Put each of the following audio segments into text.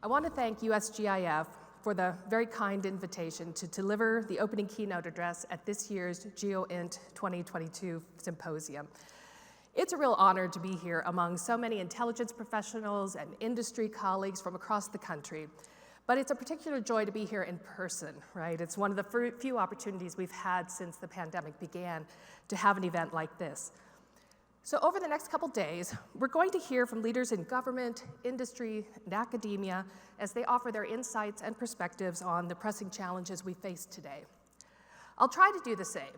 I want to thank USGIF for the very kind invitation to deliver the opening keynote address at this year's GEOINT 2022 symposium. It's a real honor to be here among so many intelligence professionals and industry colleagues from across the country. But it's a particular joy to be here in person, right? It's one of the few opportunities we've had since the pandemic began to have an event like this. So over the next couple days, we're going to hear from leaders in government, industry, and academia as they offer their insights and perspectives on the pressing challenges we face today. I'll try to do the same,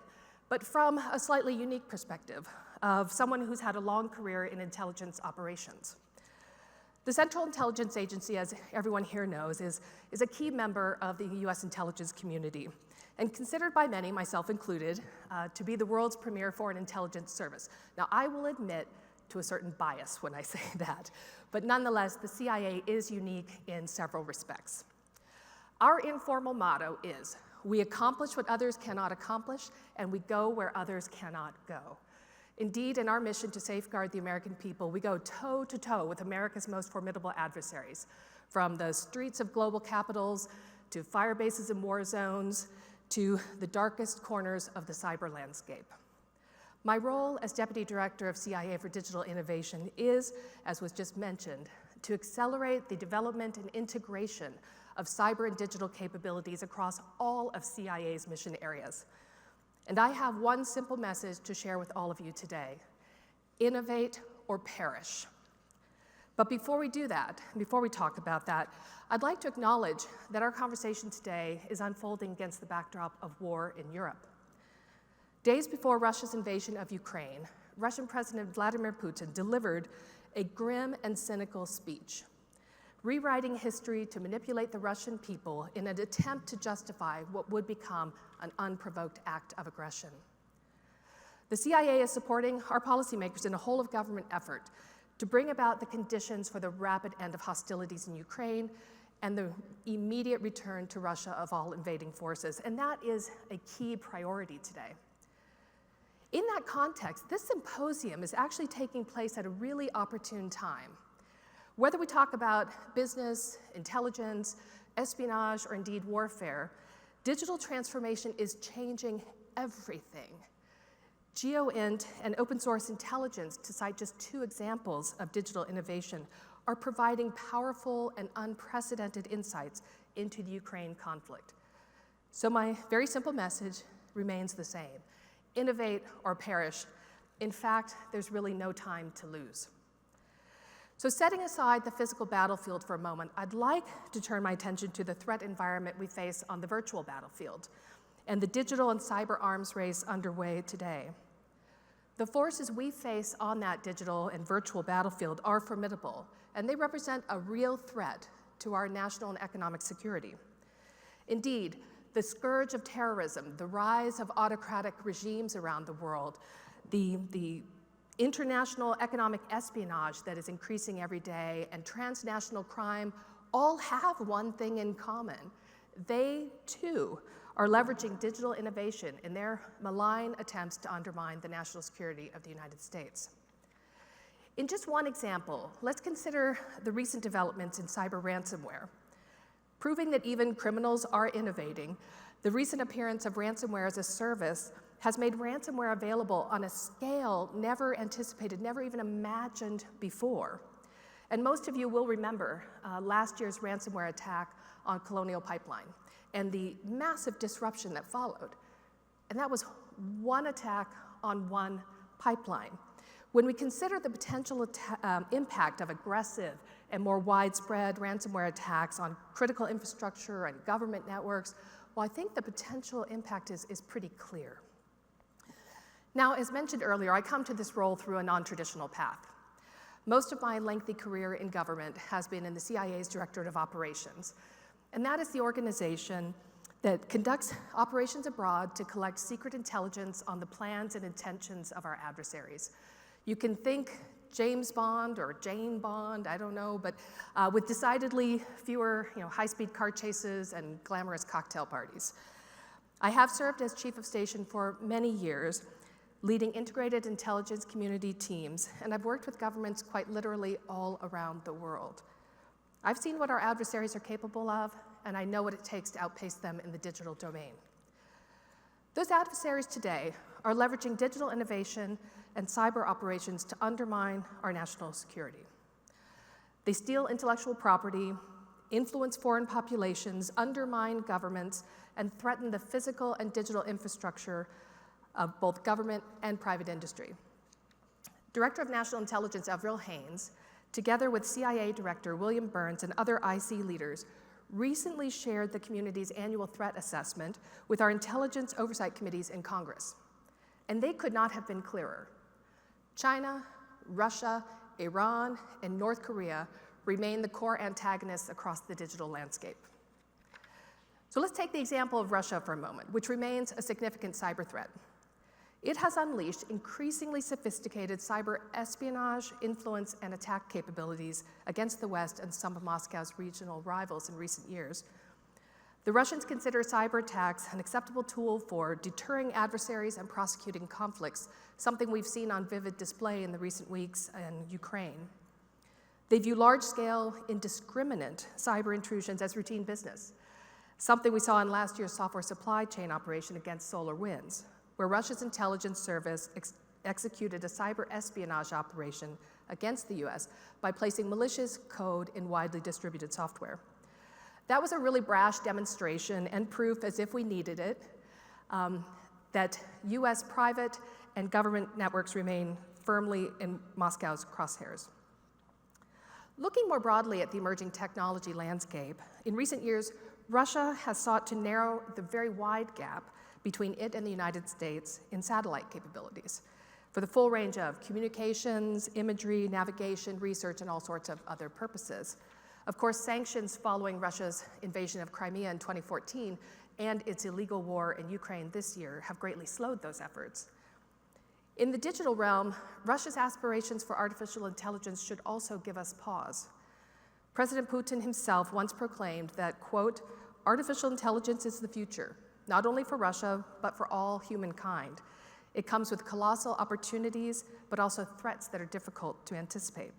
but from a slightly unique perspective of someone who's had a long career in intelligence operations. The Central Intelligence Agency, as everyone here knows, is a key member of the US intelligence community and considered by many, myself included, to be the world's premier foreign intelligence service. Now, I will admit to a certain bias when I say that, but nonetheless, the CIA is unique in several respects. Our informal motto is, we accomplish what others cannot accomplish, and we go where others cannot go. Indeed, in our mission to safeguard the American people, we go toe-to-toe with America's most formidable adversaries, from the streets of global capitals, to fire bases and war zones, to the darkest corners of the cyber landscape. My role as Deputy Director of CIA for Digital Innovation is, as was just mentioned, to accelerate the development and integration of cyber and digital capabilities across all of CIA's mission areas. And I have one simple message to share with all of you today: innovate or perish. But before we do that, before we talk about that, I'd like to acknowledge that our conversation today is unfolding against the backdrop of war in Europe. Days before Russia's invasion of Ukraine, Russian President Vladimir Putin delivered a grim and cynical speech, rewriting history to manipulate the Russian people in an attempt to justify what would become an unprovoked act of aggression. The CIA is supporting our policymakers in a whole-of-government effort to bring about the conditions for the rapid end of hostilities in Ukraine and the immediate return to Russia of all invading forces. And that is a key priority today. In that context, this symposium is actually taking place at a really opportune time. Whether we talk about business, intelligence, espionage, or indeed warfare, digital transformation is changing everything. GEOINT and open source intelligence, to cite just two examples of digital innovation, are providing powerful and unprecedented insights into the Ukraine conflict. So my very simple message remains the same: innovate or perish. In fact, there's really no time to lose. So setting aside the physical battlefield for a moment, I'd like to turn my attention to the threat environment we face on the virtual battlefield and the digital and cyber arms race underway today. The forces we face on that digital and virtual battlefield are formidable, and they represent a real threat to our national and economic security. Indeed, the scourge of terrorism, the rise of autocratic regimes around the world, the international economic espionage that is increasing every day, and transnational crime all have one thing in common. They, too, are leveraging digital innovation in their malign attempts to undermine the national security of the United States. In just one example, let's consider the recent developments in cyber ransomware. Proving that even criminals are innovating, the recent appearance of ransomware as a service has made ransomware available on a scale never anticipated, never even imagined before. And most of you will remember last year's ransomware attack on Colonial Pipeline and the massive disruption that followed. And that was one attack on one pipeline. When we consider the potential impact of aggressive and more widespread ransomware attacks on critical infrastructure and government networks, well, I think the potential impact is pretty clear. Now, as mentioned earlier, I come to this role through a non-traditional path. Most of my lengthy career in government has been in the CIA's Directorate of Operations, and that is the organization that conducts operations abroad to collect secret intelligence on the plans and intentions of our adversaries. You can think James Bond or Jane Bond, I don't know, but with decidedly fewer high-speed car chases and glamorous cocktail parties. I have served as Chief of Station for many years, leading integrated intelligence community teams, and I've worked with governments quite literally all around the world. I've seen what our adversaries are capable of, and I know what it takes to outpace them in the digital domain. Those adversaries today are leveraging digital innovation and cyber operations to undermine our national security. They steal intellectual property, influence foreign populations, undermine governments, and threaten the physical and digital infrastructure of both government and private industry. Director of National Intelligence Avril Haines, together with CIA Director William Burns and other IC leaders, recently shared the community's annual threat assessment with our intelligence oversight committees in Congress. And they could not have been clearer. China, Russia, Iran, and North Korea remain the core antagonists across the digital landscape. So let's take the example of Russia for a moment, which remains a significant cyber threat. It has unleashed increasingly sophisticated cyber espionage, influence, and attack capabilities against the West and some of Moscow's regional rivals in recent years. The Russians consider cyber attacks an acceptable tool for deterring adversaries and prosecuting conflicts, something we've seen on vivid display in the recent weeks in Ukraine. They view large-scale, indiscriminate cyber intrusions as routine business, something we saw in last year's software supply chain operation against SolarWinds, where Russia's intelligence service executed a cyber espionage operation against the US by placing malicious code in widely distributed software. That was a really brash demonstration and proof, as if we needed it, that US private and government networks remain firmly in Moscow's crosshairs. Looking more broadly at the emerging technology landscape, in recent years, Russia has sought to narrow the very wide gap between it and the United States in satellite capabilities for the full range of communications, imagery, navigation, research, and all sorts of other purposes. Of course, sanctions following Russia's invasion of Crimea in 2014 and its illegal war in Ukraine this year have greatly slowed those efforts. In the digital realm, Russia's aspirations for artificial intelligence should also give us pause. President Putin himself once proclaimed that, quote, "Artificial intelligence is the future, not only for Russia, but for all humankind. It comes with colossal opportunities, but also threats that are difficult to anticipate.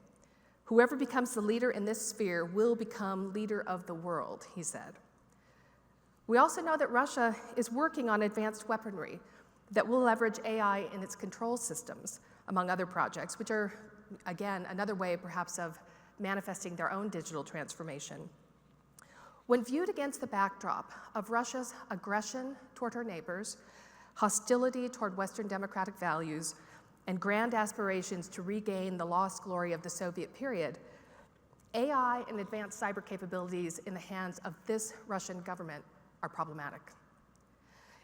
Whoever becomes the leader in this sphere will become leader of the world," he said. We also know that Russia is working on advanced weaponry that will leverage AI in its control systems, among other projects, which are, again, another way perhaps of manifesting their own digital transformation. When viewed against the backdrop of Russia's aggression toward her neighbors, hostility toward Western democratic values, and grand aspirations to regain the lost glory of the Soviet period, AI and advanced cyber capabilities in the hands of this Russian government are problematic.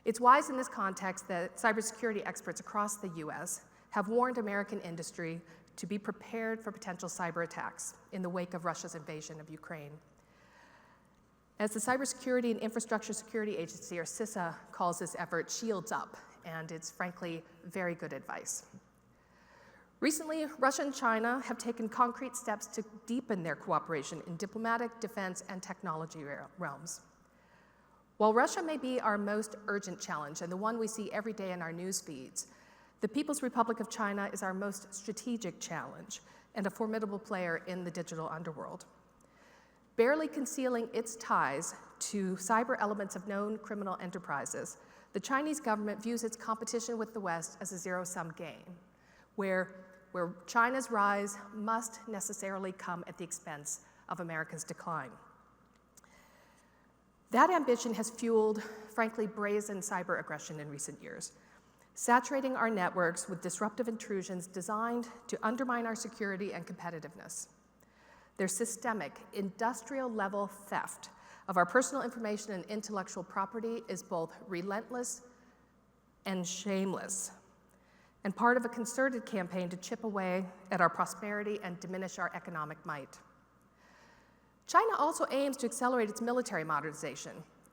It's wise in this context that cybersecurity experts across the US have warned American industry to be prepared for potential cyber attacks in the wake of Russia's invasion of Ukraine. As the Cybersecurity and Infrastructure Security Agency, or CISA, calls this effort, shields up, and it's frankly very good advice. Recently, Russia and China have taken concrete steps to deepen their cooperation in diplomatic, defense, and technology realms. While Russia may be our most urgent challenge and the one we see every day in our news feeds, the People's Republic of China is our most strategic challenge and a formidable player in the digital underworld. Barely concealing its ties to cyber elements of known criminal enterprises, the Chinese government views its competition with the West as a zero-sum game, where China's rise must necessarily come at the expense of America's decline. That ambition has fueled, frankly, brazen cyber aggression in recent years, saturating our networks with disruptive intrusions designed to undermine our security and competitiveness. Their systemic, industrial-level theft of our personal information and intellectual property is both relentless and shameless, and part of a concerted campaign to chip away at our prosperity and diminish our economic might. China also aims to accelerate its military modernization,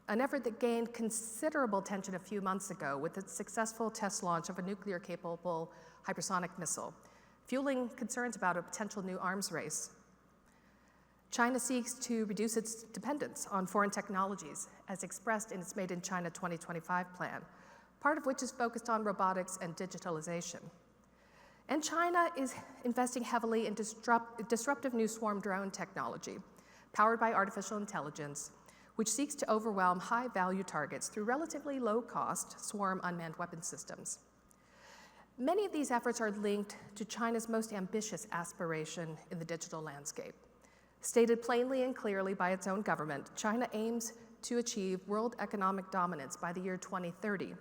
an effort that gained considerable attention a few months ago with its successful test launch of a nuclear-capable hypersonic missile, fueling concerns about a potential new arms race. China seeks to reduce its dependence on foreign technologies, as expressed in its Made in China 2025 plan, part of which is focused on robotics and digitalization. And China is investing heavily in disruptive new swarm drone technology, powered by artificial intelligence, which seeks to overwhelm high-value targets through relatively low-cost swarm unmanned weapon systems. Many of these efforts are linked to China's most ambitious aspiration in the digital landscape. Stated plainly and clearly by its own government, China aims to achieve world economic dominance by the year 2030,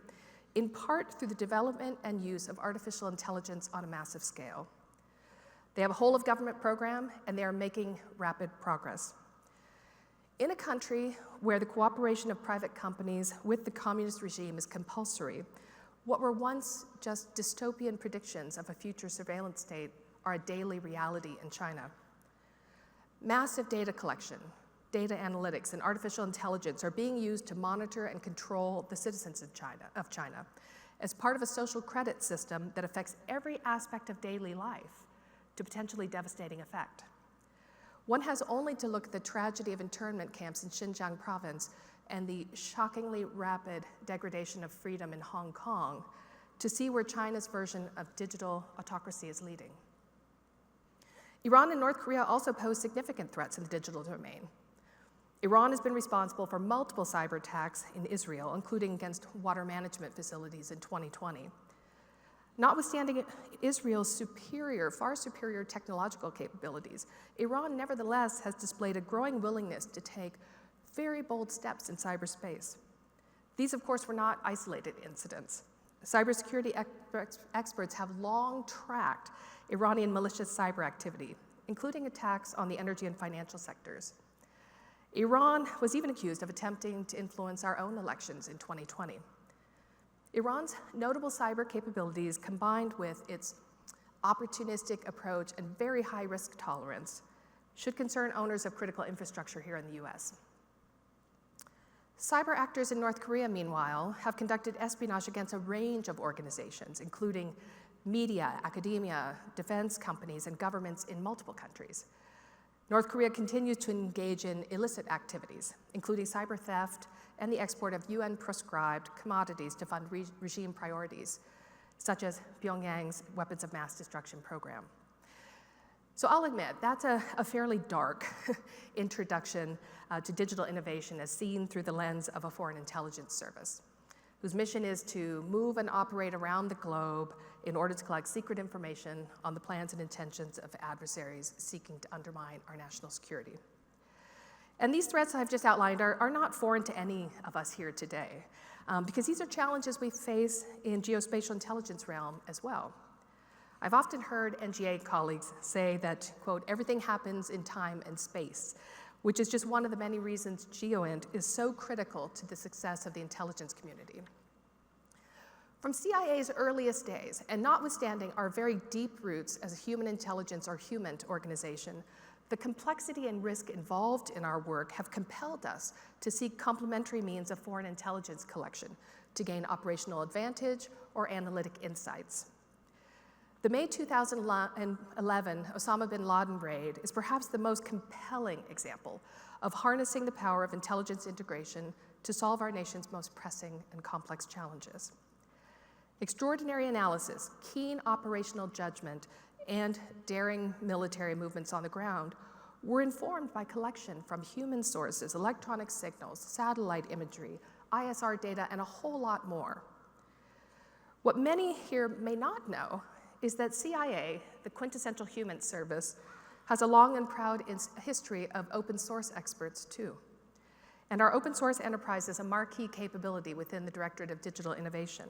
in part through the development and use of artificial intelligence on a massive scale. They have a whole-of-government program, and they are making rapid progress. In a country where the cooperation of private companies with the communist regime is compulsory, what were once just dystopian predictions of a future surveillance state are a daily reality in China. Massive data collection, data analytics, and artificial intelligence are being used to monitor and control the citizens of China as part of a social credit system that affects every aspect of daily life to potentially devastating effect. One has only to look at the tragedy of internment camps in Xinjiang province and the shockingly rapid degradation of freedom in Hong Kong to see where China's version of digital autocracy is leading. Iran and North Korea also pose significant threats in the digital domain. Iran has been responsible for multiple cyber attacks in Israel, including against water management facilities in 2020. Notwithstanding Israel's far superior technological capabilities, Iran nevertheless has displayed a growing willingness to take very bold steps in cyberspace. These, of course, were not isolated incidents. Cybersecurity experts have long tracked Iranian malicious cyber activity, including attacks on the energy and financial sectors. Iran was even accused of attempting to influence our own elections in 2020. Iran's notable cyber capabilities, combined with its opportunistic approach and very high risk tolerance, should concern owners of critical infrastructure here in the US. Cyber actors in North Korea, meanwhile, have conducted espionage against a range of organizations, including media, academia, defense companies, and governments in multiple countries. North Korea continues to engage in illicit activities, including cyber theft and the export of UN-prescribed commodities to fund regime priorities, such as Pyongyang's weapons of mass destruction program. So I'll admit, that's a fairly dark introduction to digital innovation as seen through the lens of a foreign intelligence service, whose mission is to move and operate around the globe in order to collect secret information on the plans and intentions of adversaries seeking to undermine our national security. And these threats I've just outlined are not foreign to any of us here today, because these are challenges we face in geospatial intelligence realm as well. I've often heard NGA colleagues say that, quote, everything happens in time and space, which is just one of the many reasons GEOINT is so critical to the success of the intelligence community. From CIA's earliest days, and notwithstanding our very deep roots as a human intelligence or human organization, the complexity and risk involved in our work have compelled us to seek complementary means of foreign intelligence collection to gain operational advantage or analytic insights. The May 2011 Osama bin Laden raid is perhaps the most compelling example of harnessing the power of intelligence integration to solve our nation's most pressing and complex challenges. Extraordinary analysis, keen operational judgment, and daring military movements on the ground were informed by collection from human sources, electronic signals, satellite imagery, ISR data, and a whole lot more. What many here may not know is that CIA, the quintessential human service, has a long and proud history of open source experts too. And our open source enterprise is a marquee capability within the Directorate of Digital Innovation.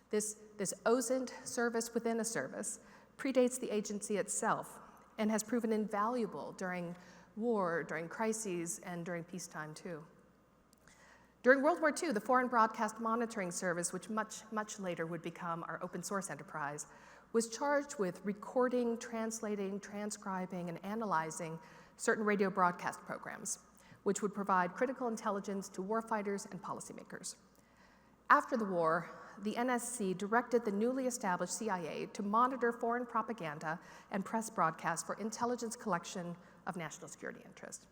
This OSINT service within a service predates the agency itself and has proven invaluable during war, during crises, and during peacetime too. During World War II, the Foreign Broadcast Monitoring Service, which much later would become our open source enterprise, was charged with recording, translating, transcribing, and analyzing certain radio broadcast programs, which would provide critical intelligence to warfighters and policymakers. After the war, the NSC directed the newly established CIA to monitor foreign propaganda and press broadcasts for intelligence collection of national security interest.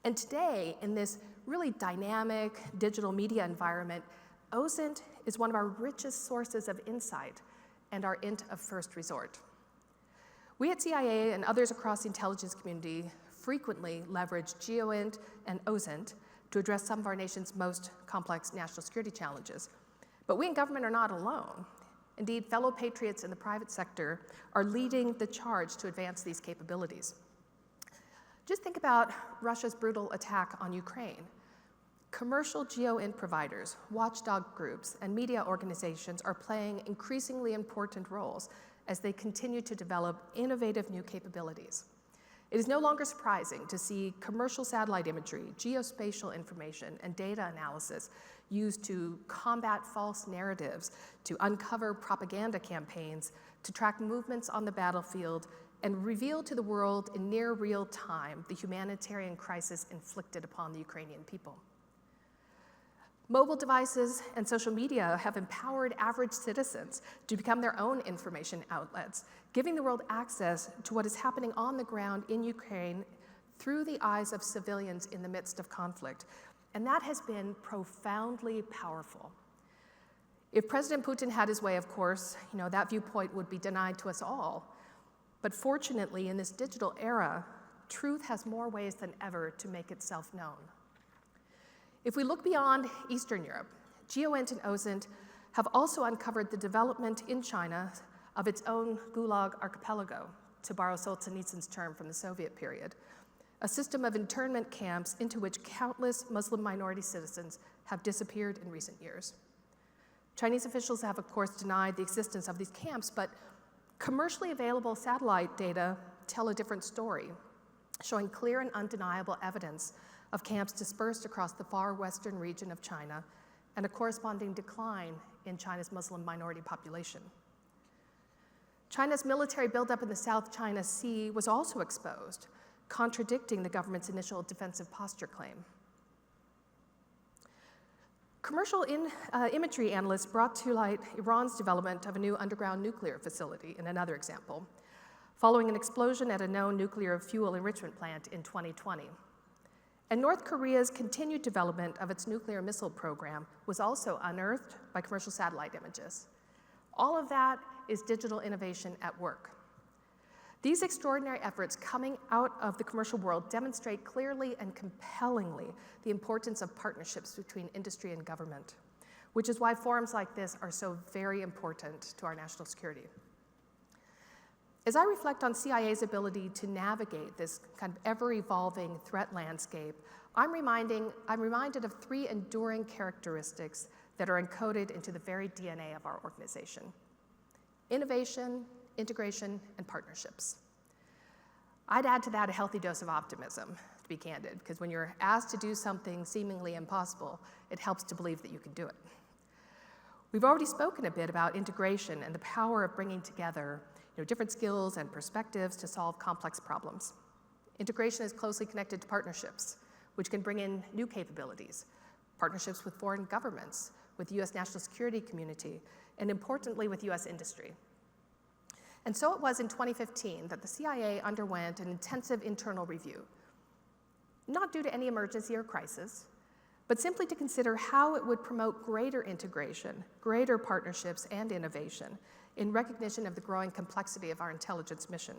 And today, in this really dynamic digital media environment, OSINT is one of our richest sources of insight and our INT of first resort. We at CIA and others across the intelligence community frequently leverage GEOINT and OSINT to address some of our nation's most complex national security challenges. But we in government are not alone. Indeed, fellow patriots in the private sector are leading the charge to advance these capabilities. Just think about Russia's brutal attack on Ukraine. Commercial GEOINT providers, watchdog groups, and media organizations are playing increasingly important roles as they continue to develop innovative new capabilities. It is no longer surprising to see commercial satellite imagery, geospatial information, and data analysis used to combat false narratives, to uncover propaganda campaigns, to track movements on the battlefield, and reveal to the world in near real time the humanitarian crisis inflicted upon the Ukrainian people. Mobile devices and social media have empowered average citizens to become their own information outlets, giving the world access to what is happening on the ground in Ukraine through the eyes of civilians in the midst of conflict. And that has been profoundly powerful. If President Putin had his way, of course, that viewpoint would be denied to us all. But fortunately, in this digital era, truth has more ways than ever to make itself known. If we look beyond Eastern Europe, GEOINT and OSINT have also uncovered the development in China of its own Gulag archipelago, to borrow Solzhenitsyn's term from the Soviet period, a system of internment camps into which countless Muslim minority citizens have disappeared in recent years. Chinese officials have, of course, denied the existence of these camps, but commercially available satellite data tell a different story, showing clear and undeniable evidence of camps dispersed across the far western region of China and a corresponding decline in China's Muslim minority population. China's military buildup in the South China Sea was also exposed, contradicting the government's initial defensive posture claim. Commercial imagery analysts brought to light Iran's development of a new underground nuclear facility in another example, following an explosion at a known nuclear fuel enrichment plant in 2020. And North Korea's continued development of its nuclear missile program was also unearthed by commercial satellite images. All of that is digital innovation at work. These extraordinary efforts coming out of the commercial world demonstrate clearly and compellingly the importance of partnerships between industry and government, which is why forums like this are so very important to our national security. As I reflect on CIA's ability to navigate this kind of ever-evolving threat landscape, I'm reminded of three enduring characteristics that are encoded into the very DNA of our organization: innovation, integration, and partnerships. I'd add to that a healthy dose of optimism, to be candid, because when you're asked to do something seemingly impossible, it helps to believe that you can do it. We've already spoken a bit about integration and the power of bringing together different skills and perspectives to solve complex problems. Integration is closely connected to partnerships, which can bring in new capabilities, partnerships with foreign governments, with the U.S. national security community, and importantly, with U.S. industry. And so it was in 2015 that the CIA underwent an intensive internal review, not due to any emergency or crisis, but simply to consider how it would promote greater integration, greater partnerships, and innovation in recognition of the growing complexity of our intelligence mission.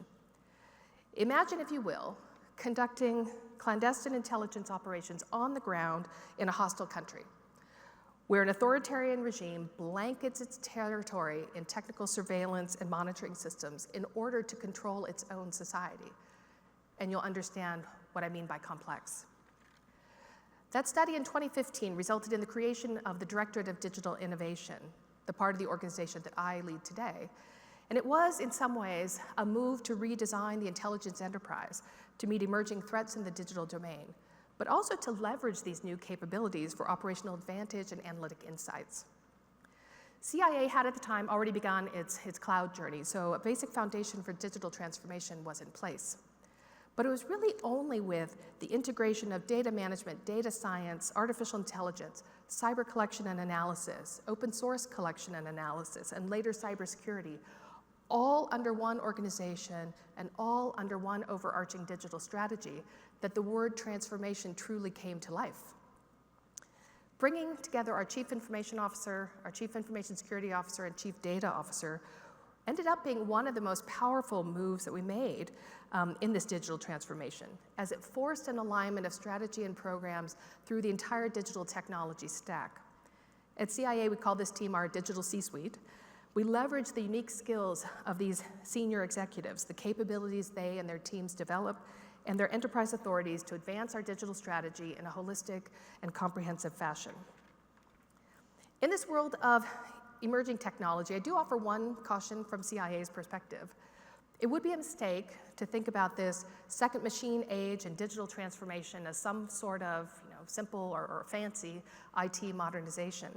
Imagine, if you will, conducting clandestine intelligence operations on the ground in a hostile country, where an authoritarian regime blankets its territory in technical surveillance and monitoring systems in order to control its own society. And you'll understand what I mean by complex. That study in 2015 resulted in the creation of the Directorate of Digital Innovation, the part of the organization that I lead today. And it was, in some ways, a move to redesign the intelligence enterprise to meet emerging threats in the digital domain, but also to leverage these new capabilities for operational advantage and analytic insights. CIA had at the time already begun its cloud journey, so a basic foundation for digital transformation was in place. But it was really only with the integration of data management, data science, artificial intelligence, cyber collection and analysis, open source collection and analysis, and later cybersecurity, all under one organization and all under one overarching digital strategy, that the word transformation truly came to life. Bringing together our Chief Information Officer, our Chief Information Security Officer, and Chief Data Officer, ended up being one of the most powerful moves that we made in this digital transformation, as it forced an alignment of strategy and programs through the entire digital technology stack. At CIA, we call this team our digital C-suite. We leverage the unique skills of these senior executives, the capabilities they and their teams develop, and their enterprise authorities to advance our digital strategy in a holistic and comprehensive fashion. In this world of emerging technology, I do offer one caution from CIA's perspective. It would be a mistake to think about this second machine age and digital transformation as some sort of simple or fancy IT modernization.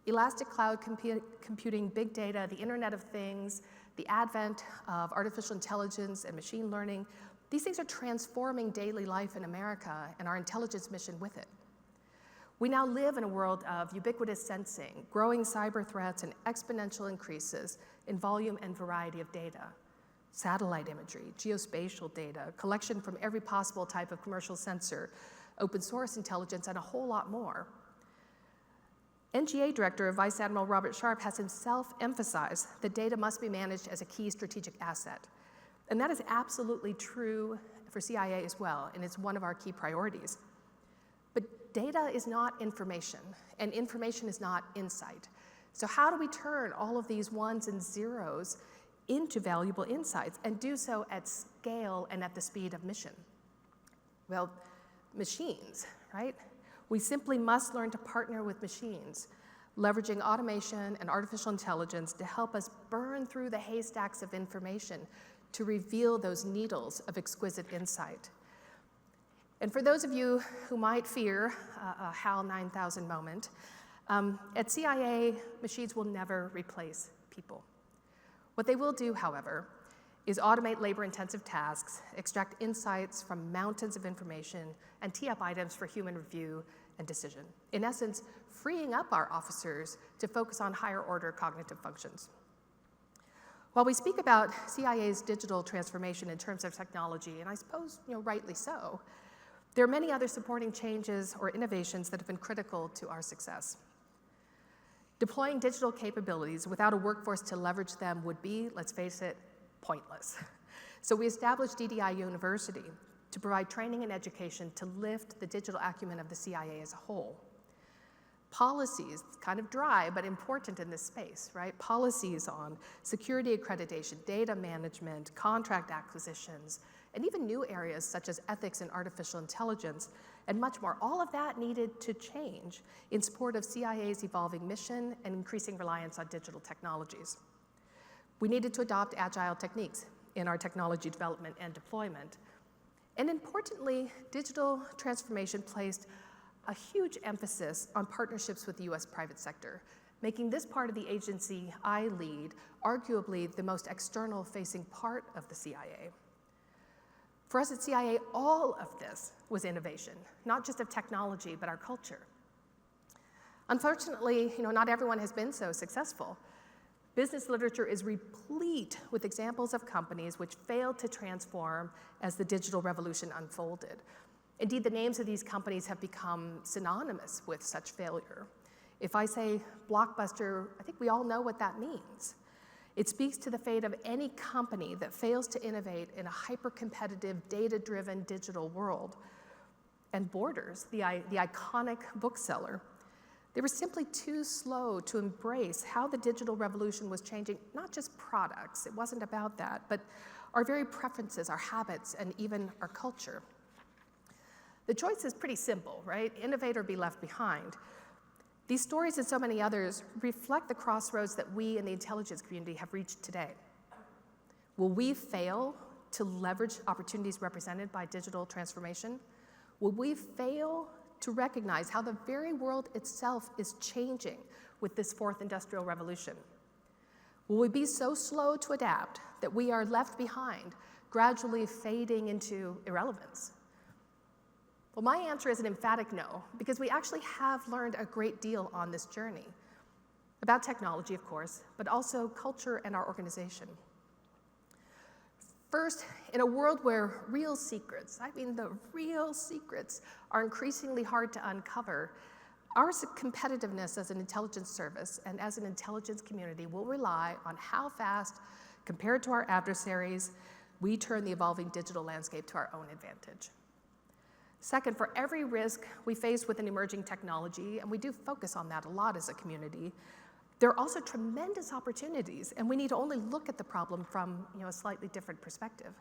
Elastic cloud computing, big data, the Internet of Things, the advent of artificial intelligence and machine learning, these things are transforming daily life in America and our intelligence mission with it. We now live in a world of ubiquitous sensing, growing cyber threats, and exponential increases in volume and variety of data. Satellite imagery, geospatial data, collection from every possible type of commercial sensor, open source intelligence, and a whole lot more. NGA Director Vice Admiral Robert Sharp has himself emphasized that data must be managed as a key strategic asset. And that is absolutely true for CIA as well, and it's one of our key priorities. But data is not information, and information is not insight. So how do we turn all of these ones and zeros into valuable insights and do so at scale and at the speed of mission? Well, machines, right? We simply must learn to partner with machines, leveraging automation and artificial intelligence to help us burn through the haystacks of information to reveal those needles of exquisite insight. And for those of you who might fear a HAL 9000 moment, at CIA, machines will never replace people. What they will do, however, is automate labor-intensive tasks, extract insights from mountains of information, and tee up items for human review and decision. In essence, freeing up our officers to focus on higher-order cognitive functions. While we speak about CIA's digital transformation in terms of technology, and I suppose rightly so, there are many other supporting changes or innovations that have been critical to our success. Deploying digital capabilities without a workforce to leverage them would be, let's face it, pointless. So we established DDI University to provide training and education to lift the digital acumen of the CIA as a whole. Policies, kind of dry, but important in this space, right? Policies on security accreditation, data management, contract acquisitions, and even new areas such as ethics and artificial intelligence, and much more. All of that needed to change in support of CIA's evolving mission and increasing reliance on digital technologies. We needed to adopt agile techniques in our technology development and deployment. And importantly, digital transformation placed a huge emphasis on partnerships with the US private sector, making this part of the agency I lead arguably the most external-facing part of the CIA. For us at CIA, all of this was innovation, not just of technology, but our culture. Unfortunately, not everyone has been so successful. Business literature is replete with examples of companies which failed to transform as the digital revolution unfolded. Indeed, the names of these companies have become synonymous with such failure. If I say blockbuster, I think we all know what that means. It speaks to the fate of any company that fails to innovate in a hyper-competitive, data-driven digital world. And Borders, the iconic bookseller, they were simply too slow to embrace how the digital revolution was changing not just products, it wasn't about that, but our very preferences, our habits, and even our culture. The choice is pretty simple, right? Innovate or be left behind. These stories and so many others reflect the crossroads that we in the intelligence community have reached today. Will we fail to leverage opportunities represented by digital transformation? Will we fail to recognize how the very world itself is changing with this fourth industrial revolution? Will we be so slow to adapt that we are left behind, gradually fading into irrelevance? Well, my answer is an emphatic no, because we actually have learned a great deal on this journey. About technology, of course, but also culture and our organization. First, in a world where real secrets, I mean the real secrets, are increasingly hard to uncover, Our competitiveness as an intelligence service and as an intelligence community will rely on how fast, compared to our adversaries, we turn the evolving digital landscape to our own advantage. Second, for every risk we face with an emerging technology, and we do focus on that a lot as a community, there are also tremendous opportunities, and we need to only look at the problem from a slightly different perspective.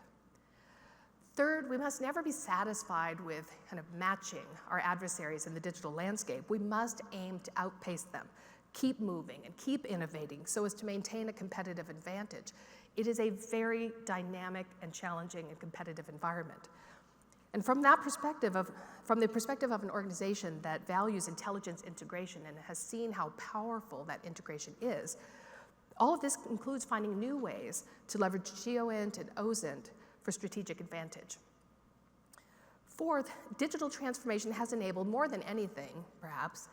Third, we must never be satisfied with kind of matching our adversaries in the digital landscape. We must aim to outpace them, keep moving and keep innovating so as to maintain a competitive advantage. It is a very dynamic and challenging and competitive environment. And from that perspective, from the perspective of an organization that values intelligence integration and has seen how powerful that integration is, all of this includes finding new ways to leverage GEOINT and OSINT for strategic advantage. Fourth, digital transformation has enabled more than anything, perhaps,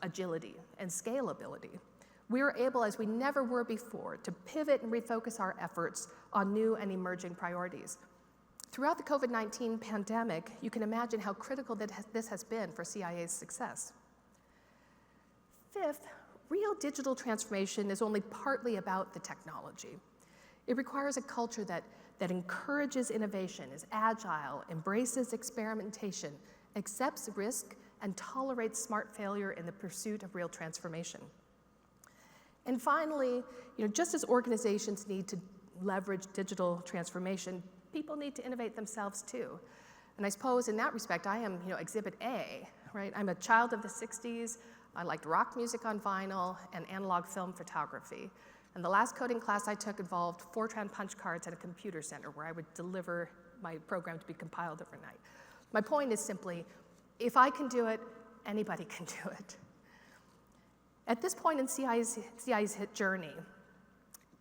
agility and scalability. We are able, as we never were before, to pivot and refocus our efforts on new and emerging priorities. Throughout the COVID-19 pandemic, you can imagine how critical this has been for CIA's success. Fifth, real digital transformation is only partly about the technology. It requires a culture that encourages innovation, is agile, embraces experimentation, accepts risk, and tolerates smart failure in the pursuit of real transformation. And finally, just as organizations need to leverage digital transformation, people need to innovate themselves too. And I suppose in that respect, I am, exhibit A, right? I'm a child of the 60s. I liked rock music on vinyl and analog film photography. And the last coding class I took involved Fortran punch cards at a computer center where I would deliver my program to be compiled overnight. My point is simply, if I can do it, anybody can do it. At this point in CIA's journey,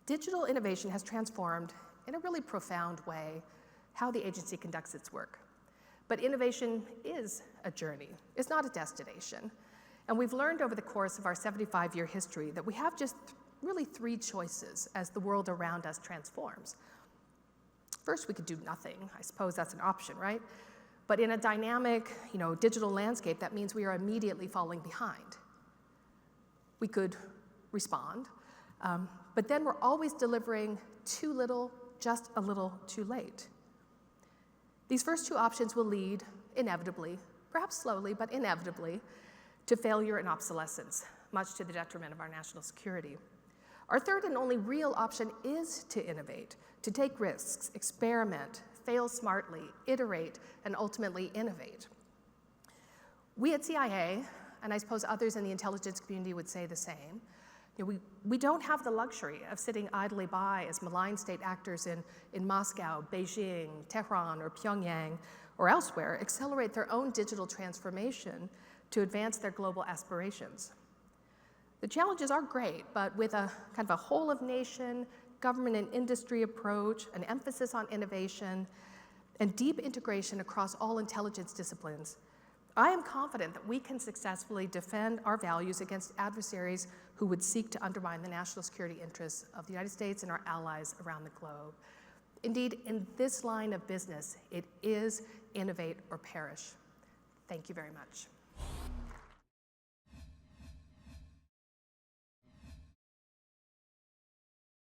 digital innovation has transformed in a really profound way how the agency conducts its work. But innovation is a journey. It's not a destination. And we've learned over the course of our 75-year history that we have just really three choices as the world around us transforms. First, we could do nothing. I suppose that's an option, right? But in a dynamic, digital landscape, that means we are immediately falling behind. We could respond, but then we're always delivering too little, just a little too late. These first two options will lead, inevitably, perhaps slowly, but inevitably, to failure and obsolescence, much to the detriment of our national security. Our third and only real option is to innovate, to take risks, experiment, fail smartly, iterate, and ultimately innovate. We at CIA, and I suppose others in the intelligence community would say the same, we don't have the luxury of sitting idly by as malign state actors in Moscow, Beijing, Tehran, or Pyongyang, or elsewhere accelerate their own digital transformation to advance their global aspirations. The challenges are great, but with a kind of a whole-of-nation, government and industry approach, an emphasis on innovation, and deep integration across all intelligence disciplines, I am confident that we can successfully defend our values against adversaries who would seek to undermine the national security interests of the United States and our allies around the globe. Indeed, in this line of business, it is innovate or perish. Thank you very much.